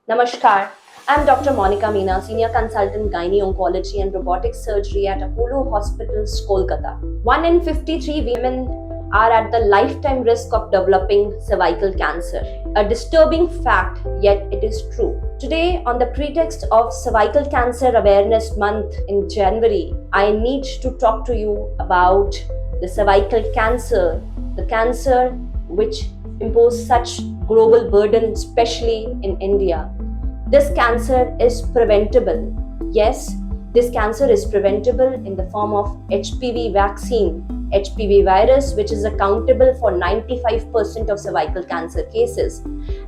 Namaskar. I'm Dr. Monica Meena, Senior Consultant Gynae Oncology and Robotic Surgery at Apollo Hospitals, Kolkata. 1 in 53 women are at the lifetime risk of developing cervical cancer. A disturbing fact, yet it is true. Today, on the pretext of Cervical Cancer Awareness Month in January, I need to talk to you about the cervical cancer, the cancer which imposes such global burden, especially in India. This cancer is preventable. Yes, this cancer is preventable in the form of HPV vaccine, HPV virus, which is accountable for 95% of cervical cancer cases.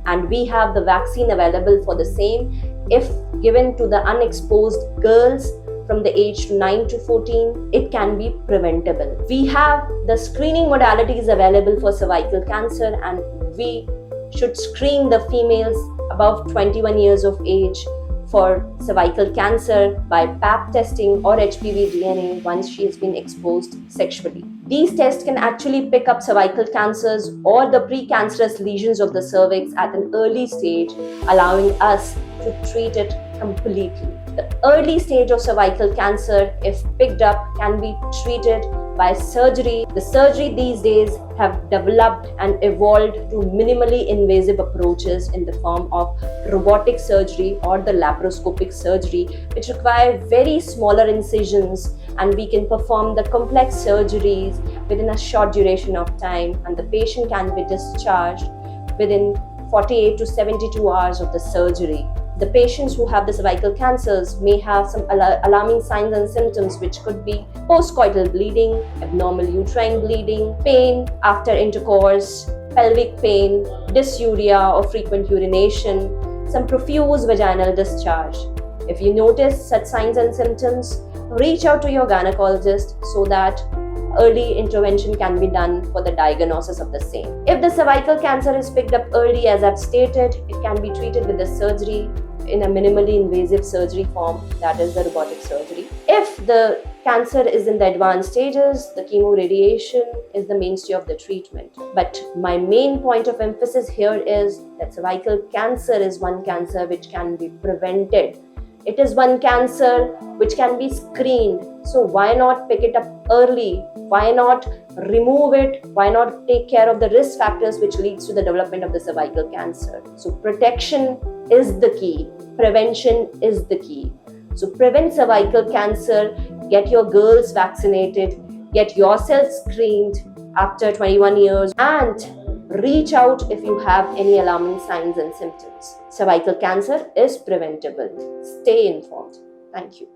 And we have the vaccine available for the same. If given to the unexposed girls from the age 9 to 14, it can be preventable. We have the screening modalities available for cervical cancer, and we should screen the females above 21 years of age for cervical cancer by Pap testing or HPV DNA once she has been exposed sexually. These tests can actually pick up cervical cancers or the precancerous lesions of the cervix at an early stage, allowing us to treat it completely. The early stage of cervical cancer, if picked up, can be treated by surgery. The surgery these days have developed and evolved to minimally invasive approaches in the form of robotic surgery or the laparoscopic surgery, which require very smaller incisions, and we can perform the complex surgeries within a short duration of time, and the patient can be discharged within 48 to 72 hours of the surgery. The patients who have the cervical cancers may have some alarming signs and symptoms, which could be postcoital bleeding, abnormal uterine bleeding, pain after intercourse, pelvic pain, dysuria or frequent urination, some profuse vaginal discharge. If you notice such signs and symptoms, reach out to your gynecologist so that early intervention can be done for the diagnosis of the same. If the cervical cancer is picked up early, as I've stated, it can be treated with the surgery in a minimally invasive surgery form, that is the robotic surgery. If the cancer is in the advanced stages, the chemoradiation is the mainstay of the treatment. But my main point of emphasis here is that cervical cancer is one cancer which can be prevented. It is one cancer which can be screened. So why not pick it up early? Why not remove it? Why not take care of the risk factors which leads to the development of the cervical cancer? So protection is the key. Prevention is the key. So prevent cervical cancer, get your girls vaccinated, get yourself screened after 21 years, and reach out if you have any alarming signs and symptoms. Cervical cancer is preventable. Stay informed. Thank you.